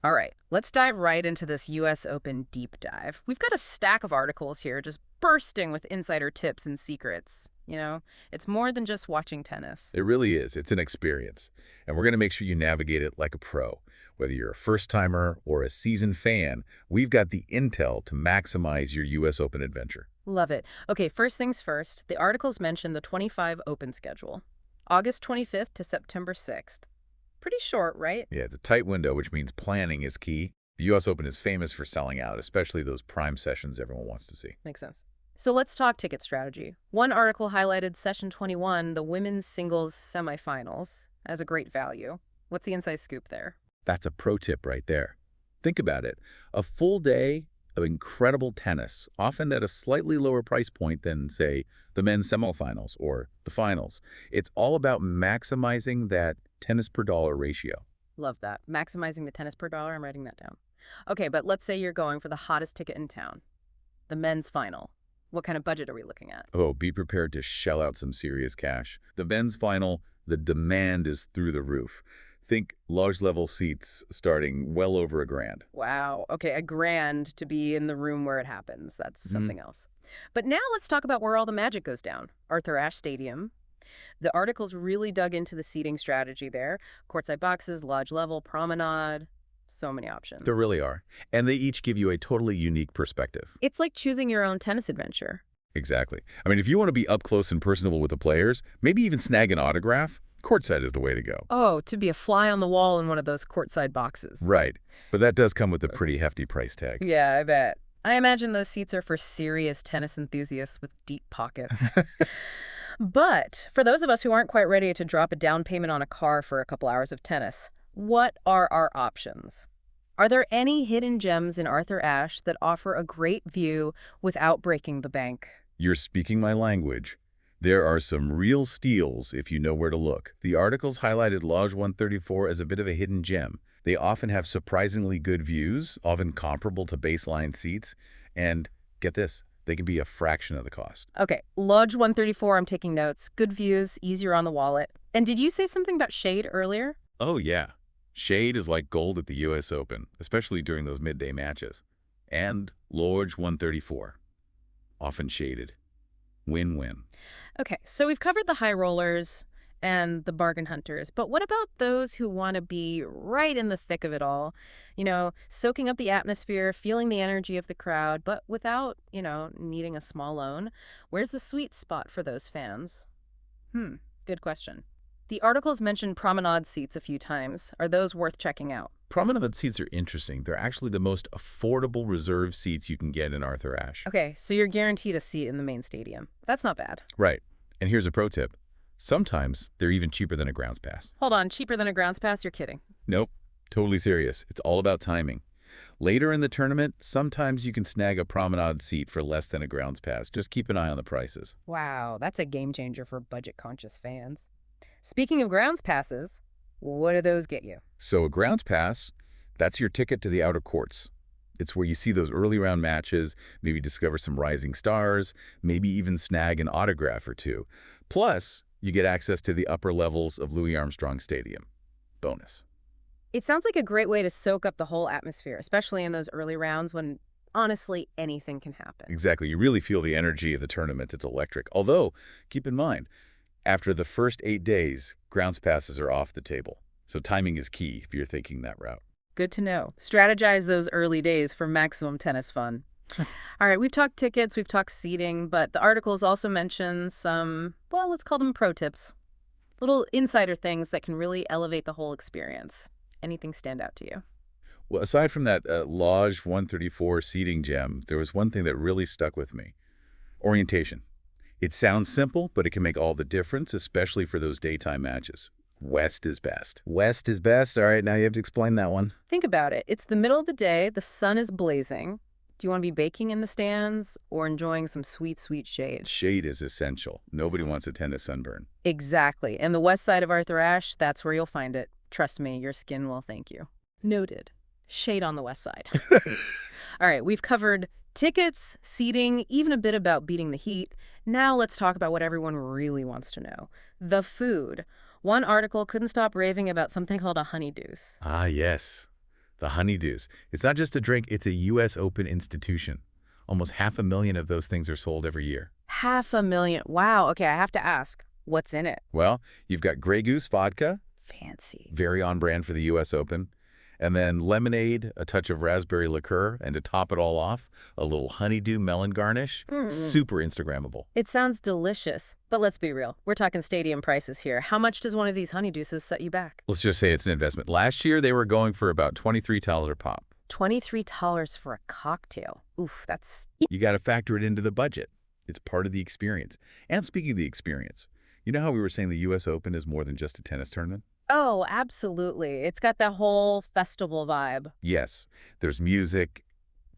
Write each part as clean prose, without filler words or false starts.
All right, let's dive right into this U.S. Open deep dive. We've got a stack of articles here just bursting with insider tips and secrets. It's more than just watching tennis. It really is. It's an experience. And we're going to make sure you navigate it like a pro. Whether you're a first-timer or a seasoned fan, we've got the intel to maximize your U.S. Open adventure. Love it. Okay, first things first, the articles mention the 25 Open schedule, August 25th to September 6th. Pretty short, right? Yeah, it's a tight window, which means planning is key. The U.S. Open is famous for selling out, especially those prime sessions everyone wants to see. Makes sense. So let's talk ticket strategy. One article highlighted session 21, the women's singles semifinals, as a great value. What's the inside scoop there? That's a pro tip right there. Think about it. A full day of incredible tennis, often at a slightly lower price point than, say, the men's semifinals or the finals. It's all about maximizing that tennis per dollar ratio. Love that. Maximizing the tennis per dollar. I'm writing that down. Okay, but let's say you're going for the hottest ticket in town, the men's final. What kind of budget are we looking at? Oh, be prepared to shell out some serious cash. The men's final, the demand is through the roof. Think large-level seats starting well over $1,000. Wow. Okay, $1,000 to be in the room where it happens. That's something else. But now let's talk about where all the magic goes down. Arthur Ashe Stadium. The articles really dug into the seating strategy there. Courtside boxes, lodge level, promenade. So many options. There really are. And they each give you a totally unique perspective. It's like choosing your own tennis adventure. Exactly. I mean, if you want to be up close and personable with the players, maybe even snag an autograph, courtside is the way to go. Oh, to be a fly on the wall in one of those courtside boxes. Right. But that does come with a pretty hefty price tag. Yeah, I bet. I imagine those seats are for serious tennis enthusiasts with deep pockets. But for those of us who aren't quite ready to drop a down payment on a car for a couple hours of tennis, what are our options? Are there any hidden gems in Arthur Ashe that offer a great view without breaking the bank? You're speaking my language. There are some real steals if you know where to look. The articles highlighted Lodge 134 as a bit of a hidden gem. They often have surprisingly good views, often comparable to baseline seats, and get this, they can be a fraction of the cost. Okay, Lodge 134, I'm taking notes. Good views, easier on the wallet. And did you say something about shade earlier? Oh, yeah. Shade is like gold at the U.S. Open, especially during those midday matches. And Lodge 134, often shaded. Win-win. Okay, so we've covered the high rollers and the bargain hunters, but what about those who want to be right in the thick of it all? Soaking up the atmosphere, feeling the energy of the crowd, but without, needing a small loan. Where's the sweet spot for those fans? Good question. The articles mentioned promenade seats a few times. Are those worth checking out? Promenade seats are interesting. They're actually the most affordable reserve seats you can get in Arthur Ashe. Okay, so you're guaranteed a seat in the main stadium. That's not bad. Right. And here's a pro tip. Sometimes they're even cheaper than a grounds pass. Hold on, cheaper than a grounds pass? You're kidding. Nope. Totally serious. It's all about timing. Later in the tournament, sometimes you can snag a promenade seat for less than a grounds pass. Just keep an eye on the prices. Wow, that's a game changer for budget-conscious fans. Speaking of grounds passes, what do those get you? So a grounds pass, that's your ticket to the outer courts. It's where you see those early round matches, maybe discover some rising stars, maybe even snag an autograph or two. Plus, you get access to the upper levels of Louis Armstrong Stadium. Bonus. It sounds like a great way to soak up the whole atmosphere, especially in those early rounds when, honestly, anything can happen. Exactly. You really feel the energy of the tournament. It's electric. Although, keep in mind, after the first 8 days, grounds passes are off the table. So timing is key if you're thinking that route. Good to know. Strategize those early days for maximum tennis fun. All right, we've talked tickets, we've talked seating, but the articles also mention some, well, let's call them pro tips. Little insider things that can really elevate the whole experience. Anything stand out to you? Well, aside from that Lodge 134 seating gem, there was one thing that really stuck with me. Orientation. It sounds simple, but it can make all the difference, especially for those daytime matches. West is best. West is best? All right, now you have to explain that one. Think about it. It's the middle of the day, the sun is blazing. Do you want to be baking in the stands or enjoying some sweet, sweet shade? Shade is essential. Nobody wants to tend to sunburn. Exactly. And the west side of Arthur Ashe, that's where you'll find it. Trust me, your skin will thank you. Noted. Shade on the west side. All right, we've covered tickets, seating, even a bit about beating the heat. Now let's talk about what everyone really wants to know. The food. One article couldn't stop raving about something called a honeydeuce. Ah, yes. The honeydews. It's not just a drink, it's a U.S. Open institution. Almost 500,000 of those things are sold every year. 500,000. Wow. Okay, I have to ask, what's in it? Well, you've got Grey Goose vodka, Fancy. very on brand for the U.S. Open, and then lemonade, a touch of raspberry liqueur, and to top it all off, a little honeydew melon garnish. Mm. Super Instagrammable. It sounds delicious, but let's be real. We're talking stadium prices here. How much does one of these honeydeuces set you back? Let's just say it's an investment. Last year, they were going for about $23 a pop. $23 for a cocktail. Oof, that's... You got to factor it into the budget. It's part of the experience. And speaking of the experience, you know how we were saying the U.S. Open is more than just a tennis tournament? Oh, absolutely. It's got that whole festival vibe. Yes. There's music,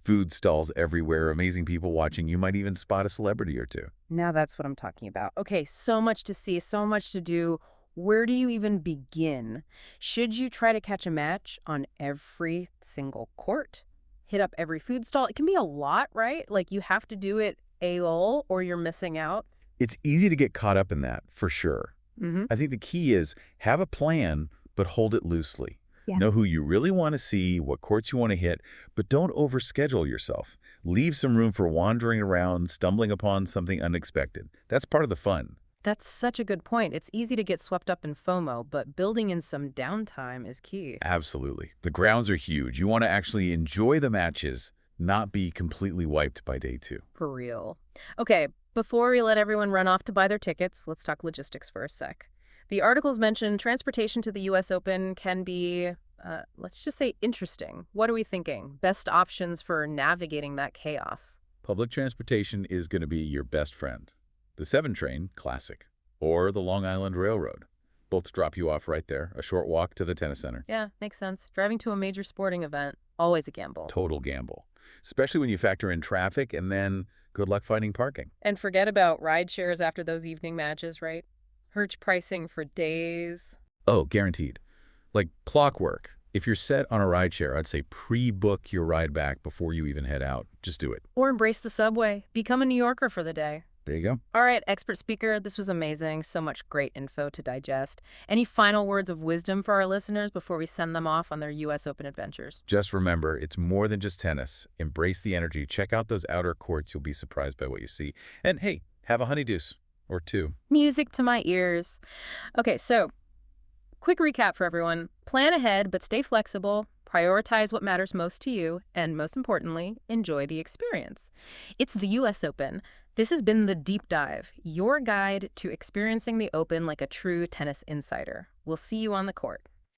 food stalls everywhere, amazing people watching. You might even spot a celebrity or two. Now that's what I'm talking about. Okay, so much to see, so much to do. Where do you even begin? Should you try to catch a match on every single court? Hit up every food stall? It can be a lot, right? Like you have to do it AOL or you're missing out. It's easy to get caught up in that, for sure. Mm-hmm. I think the key is have a plan, but hold it loosely. Yeah. Know who you really want to see, what courts you want to hit, but don't overschedule yourself. Leave some room for wandering around, stumbling upon something unexpected. That's part of the fun. That's such a good point. It's easy to get swept up in FOMO, but building in some downtime is key. Absolutely. The grounds are huge. You want to actually enjoy the matches, not be completely wiped by day two. For real. Okay, before we let everyone run off to buy their tickets, let's talk logistics for a sec. The articles mention transportation to the U.S. Open can be, let's just say, interesting. What are we thinking? Best options for navigating that chaos? Public transportation is going to be your best friend. The 7 train, classic, or the Long Island Railroad. Both drop you off right there, a short walk to the tennis center. Yeah, makes sense. Driving to a major sporting event, always a gamble. Total gamble, especially when you factor in traffic and then good luck finding parking. And forget about ride shares after those evening matches, right? Hertz pricing for days. Oh, guaranteed. Like clockwork. If you're set on a rideshare, I'd say pre-book your ride back before you even head out. Just do it. Or embrace the subway. Become a New Yorker for the day. There you go. All right, expert speaker, this was amazing. So much great info to digest. Any final words of wisdom for our listeners before we send them off on their U.S. Open adventures? Just remember, it's more than just tennis. Embrace the energy. Check out those outer courts. You'll be surprised by what you see. And hey, have a honeydeuce or two. Music to my ears. Okay, so quick recap for everyone. Plan ahead, but stay flexible. Prioritize what matters most to you, and most importantly, enjoy the experience. It's the U.S. Open. This has been The Deep Dive, your guide to experiencing the Open like a true tennis insider. We'll see you on the court.